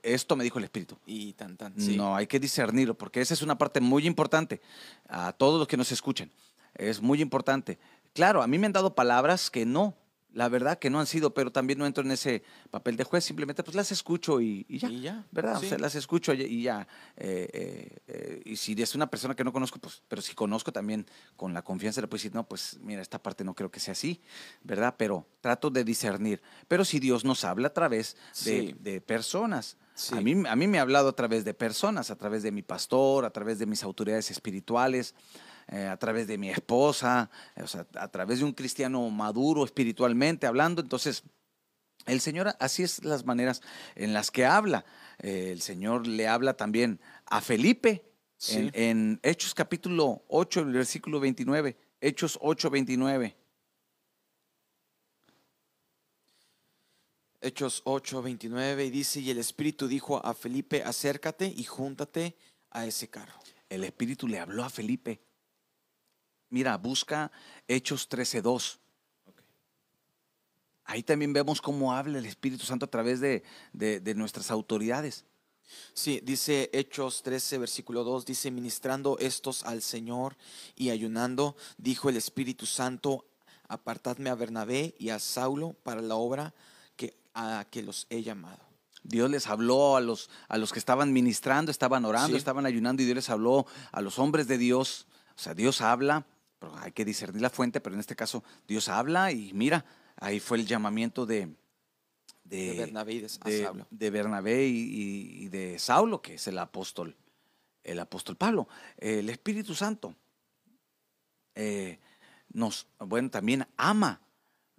esto me dijo el Espíritu.
Y tan tan. Sí.
No, hay que discernirlo, porque esa es una parte muy importante a todos los que nos escuchen. Es muy importante. Claro, a mí me han dado palabras que no, la verdad que no han sido, pero también no entro en ese papel de juez, simplemente pues las escucho y ya,
Y ya.
¿verdad? O
Sí.
sea, las escucho y ya. Y si es una persona que no conozco, pues, pero si conozco también con la confianza le puedo decir, no, pues mira, esta parte no creo que sea así, ¿verdad? Pero trato de discernir. Pero si Dios nos habla a través
Sí.
de personas,
Sí.
a mí me ha hablado a través de personas, a través de mi pastor, a través de mis autoridades espirituales, a través de mi esposa, o sea, a través de un cristiano maduro espiritualmente hablando. Entonces, el Señor, así es las maneras en las que habla. El Señor le habla también a Felipe
Sí.
en Hechos capítulo 8, el versículo 29. Hechos 8, 29.
Hechos 8:29 y dice, y el Espíritu dijo a Felipe, acércate y júntate a ese carro.
El Espíritu le habló a Felipe. Mira, busca Hechos 13:2.
Ok.
Ahí también vemos cómo habla el Espíritu Santo a través de nuestras autoridades.
Sí, dice Hechos 13, versículo 2, dice, ministrando estos al Señor y ayunando, dijo el Espíritu Santo, apartadme a Bernabé y a Saulo para la obra a que los he llamado.
Dios les habló a los que estaban ministrando, estaban orando,
Sí.
estaban ayunando y Dios les habló a los hombres de Dios. O sea, Dios habla, pero hay que discernir la fuente, pero en este caso Dios habla y mira, ahí fue el llamamiento
De
de,
Bernabé y a Saulo.
de Bernabé y de Saulo, que es el apóstol Pablo. El Espíritu Santo bueno, también ama.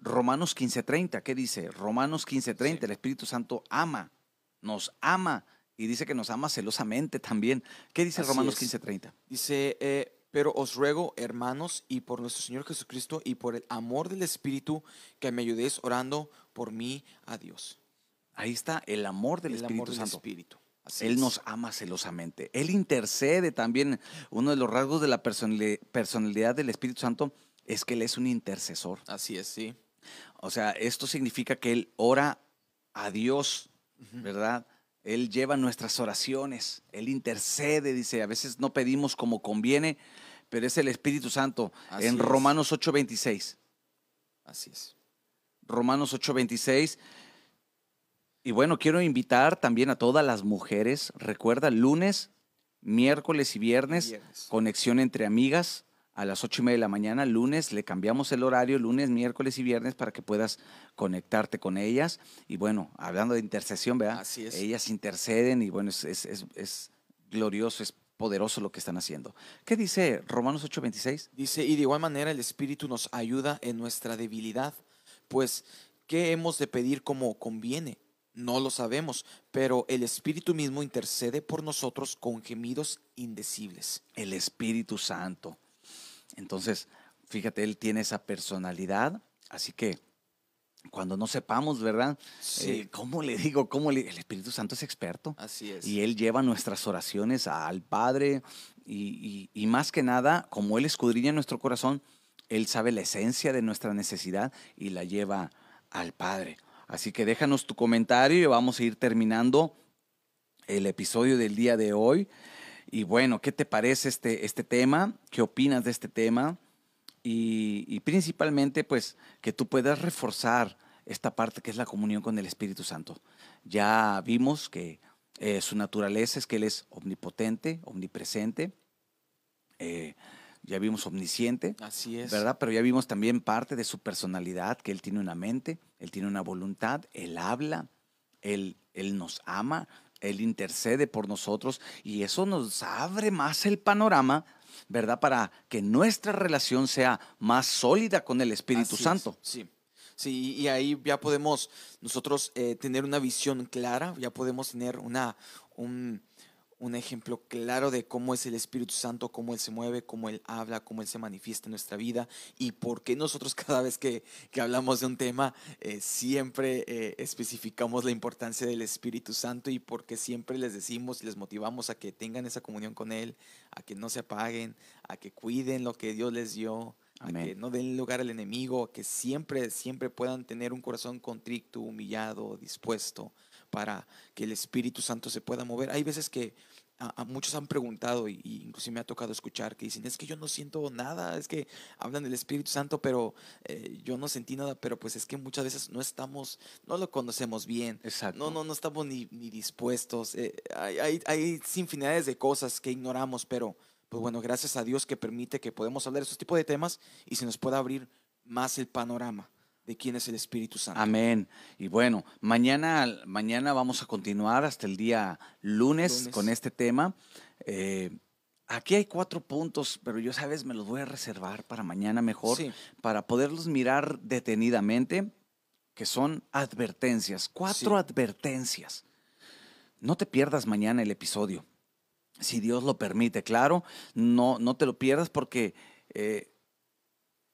Romanos 15:30, ¿qué dice? Romanos 15:30,
Sí.
el Espíritu Santo nos ama y dice que nos ama celosamente también. ¿Qué dice
Así
Romanos
es.
15:30?
Dice, pero os ruego, hermanos, y por nuestro Señor Jesucristo, y por el amor del Espíritu, que me ayudéis orando por mí a Dios.
Ahí está el amor del
El amor
Espíritu
del
Santo.
Espíritu. Así
Él
es.
nos ama celosamente. Él intercede también. Uno de los rasgos de la personalidad del Espíritu Santo es que Él es un intercesor.
Así es, sí.
O sea, esto significa que Él ora a Dios,
Ujú.
¿verdad? Él lleva nuestras oraciones, Él intercede, dice, a veces no pedimos como conviene, pero es el Espíritu Santo. En
Así es.
Romanos 8:26,
Así es.
Romanos 8:26. Y bueno, quiero invitar también a todas las mujeres, recuerda, lunes, miércoles y viernes,
Viernes.
conexión entre amigas a las 8:30 de la mañana. Lunes le cambiamos el horario, lunes, miércoles y viernes para que puedas conectarte con ellas. Y bueno, hablando de intercesión, ¿verdad?
Así es.
Ellas interceden y bueno, es glorioso, es poderoso lo que están haciendo. ¿Qué dice Romanos 8:26?
Dice, y de igual manera el Espíritu nos ayuda en nuestra debilidad, pues, ¿qué hemos de pedir como conviene? No lo sabemos, pero el Espíritu mismo intercede por nosotros con gemidos indecibles.
El Espíritu Santo. Entonces, fíjate, Él tiene esa personalidad, así que cuando no sepamos, ¿verdad?
Sí,
¿Cómo le digo? El Espíritu Santo es experto
así es.
y Él lleva nuestras oraciones al Padre y más que nada, como Él escudriña nuestro corazón, Él sabe la esencia de nuestra necesidad y la lleva al Padre. Así que déjanos tu comentario y vamos a ir terminando el episodio del día de hoy. Y bueno, ¿qué te parece este tema? ¿Qué opinas de este tema? Y principalmente, pues, que tú puedas reforzar esta parte que es la comunión con el Espíritu Santo. Ya vimos que su naturaleza es que Él es omnipotente, omnipresente, eh, ya vimos omnisciente,
Así es.
¿verdad? Pero ya vimos también parte de su personalidad, que Él tiene una mente, Él tiene una voluntad, Él habla, Él nos ama, Él intercede por nosotros y eso nos abre más el panorama, ¿verdad? Para que nuestra relación sea más sólida con el Espíritu
Así es,
Santo.
sí. Sí, y ahí ya podemos nosotros tener una visión clara, ya podemos tener un ejemplo claro de cómo es el Espíritu Santo, cómo Él se mueve, cómo Él habla, cómo Él se manifiesta en nuestra vida y por qué nosotros cada vez que hablamos de un tema siempre especificamos la importancia del Espíritu Santo y por qué siempre les decimos y les motivamos a que tengan esa comunión con Él, a que no se apaguen, a que cuiden lo que Dios les dio, a que
Amén.
no den lugar al enemigo, que siempre, siempre puedan tener un corazón contrito, humillado, dispuesto para que el Espíritu Santo se pueda mover. Hay veces que a muchos han preguntado y inclusive me ha tocado escuchar que dicen, es que yo no siento nada, es que hablan del Espíritu Santo, pero yo no sentí nada, pero pues es que muchas veces no estamos, no lo conocemos bien,
Exacto.
no estamos ni dispuestos. Hay infinidades de cosas que ignoramos, pero pues bueno, gracias a Dios que permite que podemos hablar de esos tipos de temas y se nos pueda abrir más el panorama de quién es el Espíritu Santo.
Amén. Y bueno, mañana vamos a continuar hasta el día lunes con este tema. Aquí hay 4 puntos, pero yo, sabes, me los voy a reservar para mañana mejor,
Sí,
para poderlos mirar detenidamente, que son advertencias, 4
sí.
advertencias. No te pierdas mañana el episodio, si Dios lo permite, claro, no te lo pierdas porque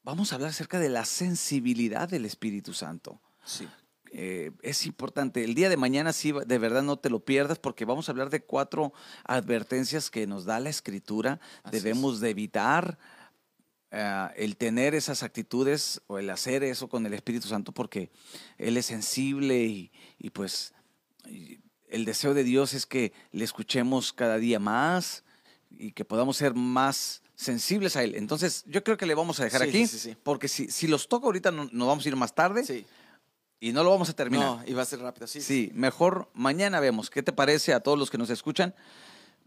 vamos a hablar acerca de la sensibilidad del Espíritu Santo.
Sí,
Es importante. El día de mañana sí, de verdad no te lo pierdas porque vamos a hablar de 4 advertencias que nos da la Escritura.
así
Debemos de evitar el tener esas actitudes o el hacer eso con el Espíritu Santo porque Él es sensible y pues el deseo de Dios es que le escuchemos cada día más y que podamos ser más sensibles a Él. Entonces yo creo que le vamos a dejar
Sí,
aquí
sí.
porque si los toco ahorita nos vamos a ir más tarde
Sí.
y no lo vamos a terminar.
No, iba a ser rápido. Sí,
Sí, mejor mañana vemos. ¿Qué te parece a todos los que nos escuchan?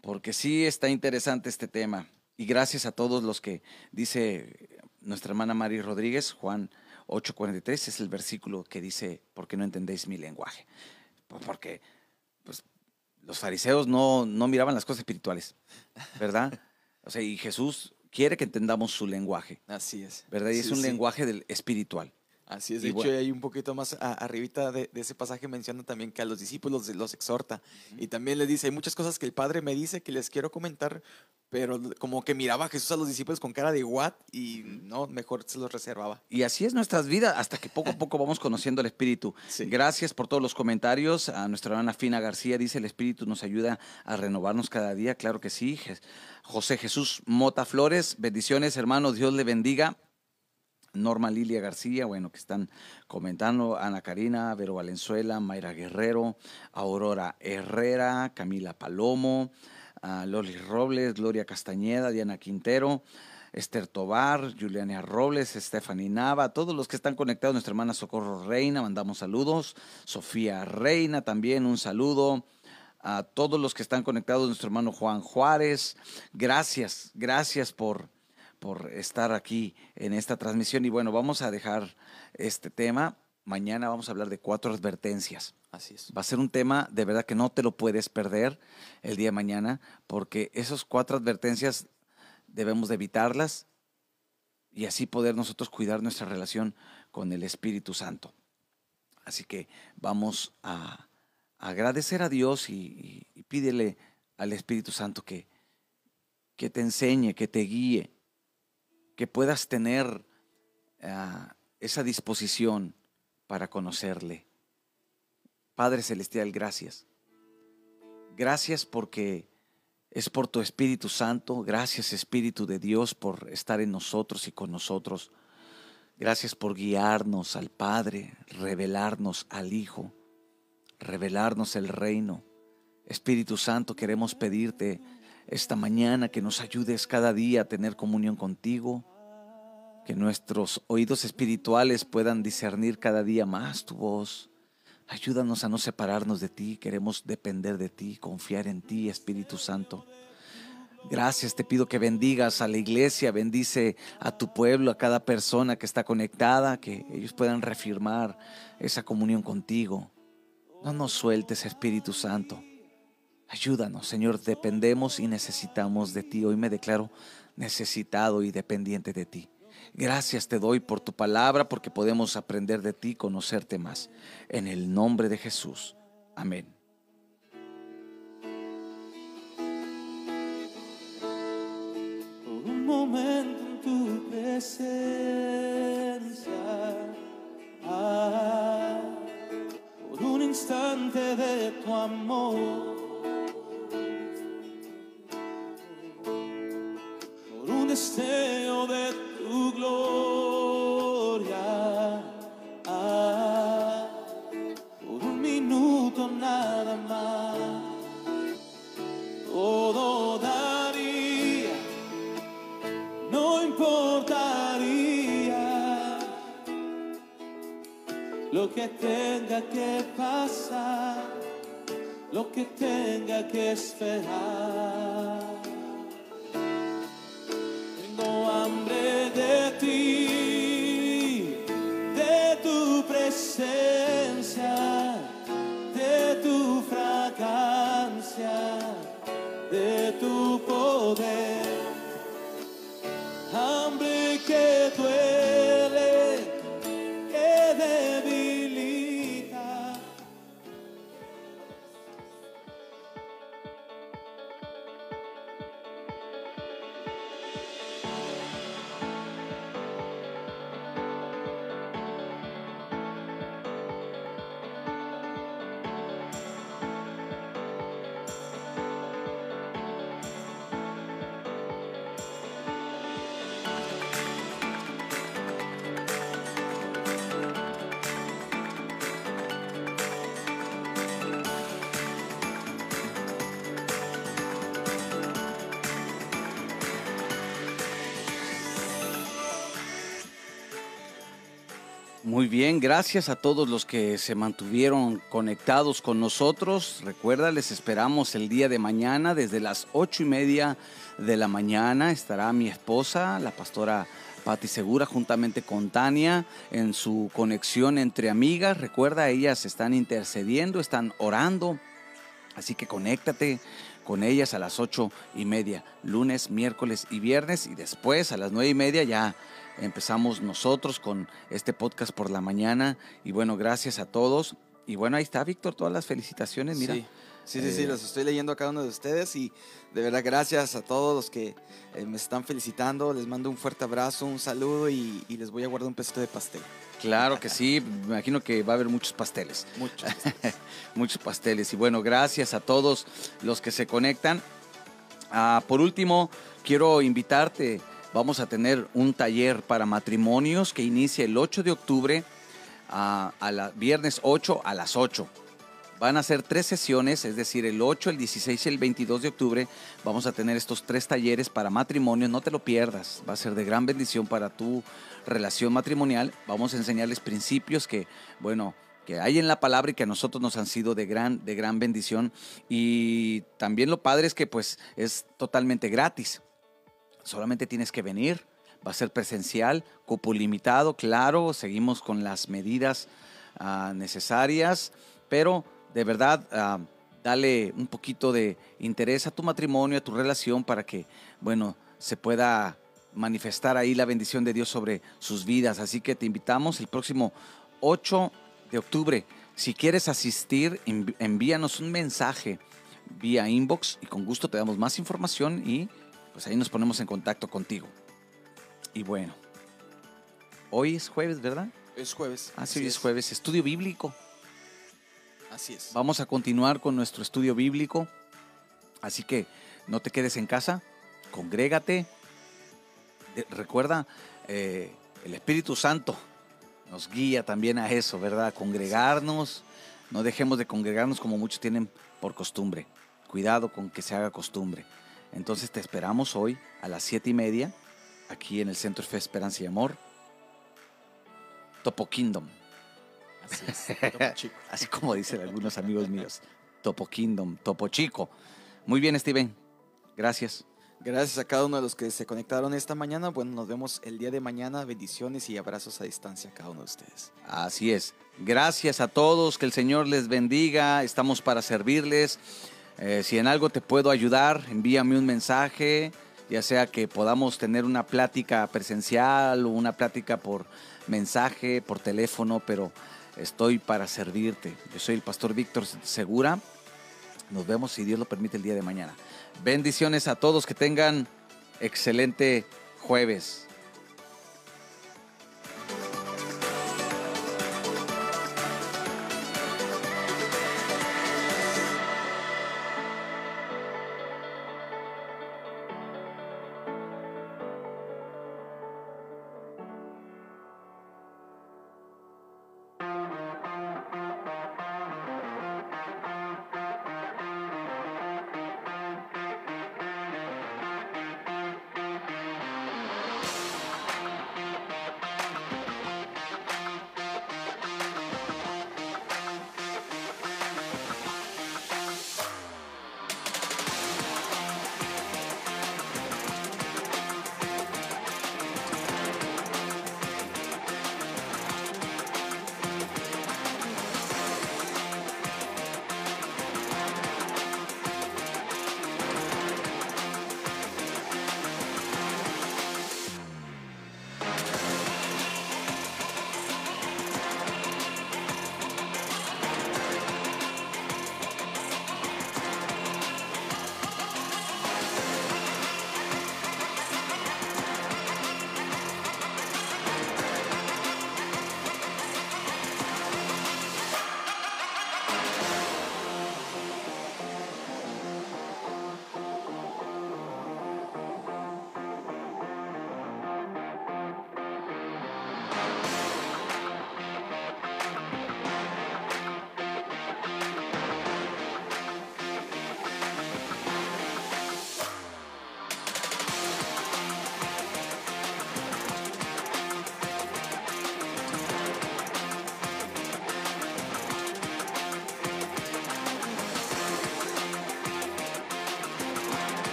Porque sí está interesante este tema. Y gracias a todos los que dice nuestra hermana Mari Rodríguez, Juan 8:43, es el versículo que dice, ¿por qué no entendéis mi lenguaje? Porque pues, los fariseos no miraban las cosas espirituales, ¿verdad? O sea, y Jesús quiere que entendamos su lenguaje,
Así es.
¿verdad? Y es
Sí,
un
sí.
lenguaje del espiritual.
Así es,
Y
de hecho,
bueno,
hay un poquito más arribita de ese pasaje menciona también que a los discípulos los exhorta y también les dice, hay muchas cosas que el Padre me dice que les quiero comentar, pero como que miraba a Jesús a los discípulos con cara de what y no, mejor se los reservaba.
y así es nuestras vidas, hasta que poco a poco vamos conociendo al Espíritu.
Sí.
Gracias por todos los comentarios. A nuestra hermana Fina García dice, el Espíritu nos ayuda a renovarnos cada día. Claro que sí. José Jesús Mota Flores, bendiciones, hermanos, Dios le bendiga. Norma Lilia García, bueno, que están comentando, Ana Karina, Vero Valenzuela, Mayra Guerrero, Aurora Herrera, Camila Palomo, Loli Robles, Gloria Castañeda, Diana Quintero, Esther Tobar, Juliana Robles, Stephanie Nava, todos los que están conectados, nuestra hermana Socorro Reina, mandamos saludos, Sofía Reina también, un saludo. A todos los que están conectados, nuestro hermano Juan Juárez, gracias por estar aquí en esta transmisión. Y bueno, vamos a dejar este tema. Mañana vamos a hablar de 4 advertencias.
Así es.
Va a ser un tema de verdad que no te lo puedes perder el día de mañana, porque esas 4 advertencias debemos de evitarlas y así poder nosotros cuidar nuestra relación con el Espíritu Santo. Así que vamos a agradecer a Dios y pídele al Espíritu Santo que te enseñe, que te guíe, que puedas tener esa disposición para conocerle. Padre Celestial, gracias. Gracias porque es por tu Espíritu Santo. Gracias, Espíritu de Dios, por estar en nosotros y con nosotros. Gracias por guiarnos al Padre, revelarnos al Hijo, revelarnos el reino. Espíritu Santo, queremos pedirte esta mañana que nos ayudes cada día a tener comunión contigo, que nuestros oídos espirituales puedan discernir cada día más tu voz. Ayúdanos a no separarnos de ti, queremos depender de ti, confiar en ti, Espíritu Santo. Gracias, te pido que bendigas a la iglesia, bendice a tu pueblo, a cada persona que está conectada, que ellos puedan reafirmar esa comunión contigo. No nos sueltes, Espíritu Santo. Ayúdanos, Señor, dependemos y necesitamos de ti. Hoy me declaro necesitado y dependiente de ti. Gracias te doy por tu palabra, porque podemos aprender de ti, conocerte más. En el nombre de Jesús. Amén.
Por un momento en tu presencia, por un instante de tu amor, por un destello de tu gloria, por un minuto nada más, todo daría, no importaría lo que tenga que pasar, lo que tenga que esperar. Tengo hambre de ti, de tu presencia, de tu fragancia, de tu poder. Hambre que duele, que debilita.
Muy bien, gracias a todos los que se mantuvieron conectados con nosotros. Recuerda, les esperamos el día de mañana desde las 8:30 de la mañana. Estará mi esposa, la pastora Pati Segura, juntamente con Tania, en su conexión entre amigas. Recuerda, ellas están intercediendo, están orando. Así que conéctate con ellas a las 8:30, lunes, miércoles y viernes. Y después a las 9:30 ya empezamos nosotros con este podcast por la mañana. Y bueno, gracias a todos. Y bueno, ahí está, Víctor, todas las felicitaciones, mira.
Sí, los estoy leyendo a cada uno de ustedes y de verdad gracias a todos los que me están felicitando. Les mando un fuerte abrazo, un saludo y les voy a guardar un pedacito de pastel.
Claro que sí, me imagino que va a haber muchos pasteles.
Muchos.
Muchos pasteles. Y bueno, gracias a todos los que se conectan. Por último, quiero invitarte, vamos a tener un taller para matrimonios que inicia el 8 de octubre, viernes 8 a las 8. Van a ser 3 sesiones, es decir, el 8, el 16 y el 22 de octubre. Vamos a tener estos 3 talleres para matrimonios, no te lo pierdas. Va a ser de gran bendición para tu relación matrimonial. Vamos a enseñarles principios que hay en la palabra y que a nosotros nos han sido de gran bendición. Y también lo padre es que pues es totalmente gratis. Solamente tienes que venir. Va a ser presencial, cupo limitado, claro. Seguimos con las medidas necesarias, pero de verdad, dale un poquito de interés a tu matrimonio, a tu relación, para que, se pueda manifestar ahí la bendición de Dios sobre sus vidas. Así que te invitamos el próximo 8 de octubre. Si quieres asistir, envíanos un mensaje vía inbox y con gusto te damos más información y pues ahí nos ponemos en contacto contigo. Y bueno, hoy es jueves, ¿verdad?
Es jueves.
Sí, hoy es jueves. Estudio bíblico.
Así es.
Vamos a continuar con nuestro estudio bíblico, así que no te quedes en casa, congrégate. Recuerda, el Espíritu Santo nos guía también a eso, ¿verdad? Congregarnos, no dejemos de congregarnos como muchos tienen por costumbre. Cuidado con que se haga costumbre. Entonces te esperamos hoy a las 7:30, aquí en el Centro Fe, Esperanza y Amor, Topo Kingdom.
Así es, Topo Chico.
Así como dicen algunos amigos míos. Topo Kingdom, Topo Chico. Muy bien, Steven. Gracias.
Gracias a cada uno de los que se conectaron esta mañana. Bueno, nos vemos el día de mañana. Bendiciones y abrazos a distancia a cada uno de ustedes.
Así es. Gracias a todos. Que el Señor les bendiga. Estamos para servirles. Si en algo te puedo ayudar, envíame un mensaje. Ya sea que podamos tener una plática presencial o una plática por mensaje, por teléfono, pero estoy para servirte. Yo soy el pastor Víctor Segura. Nos vemos, si Dios lo permite, el día de mañana. Bendiciones a todos, que tengan excelente jueves.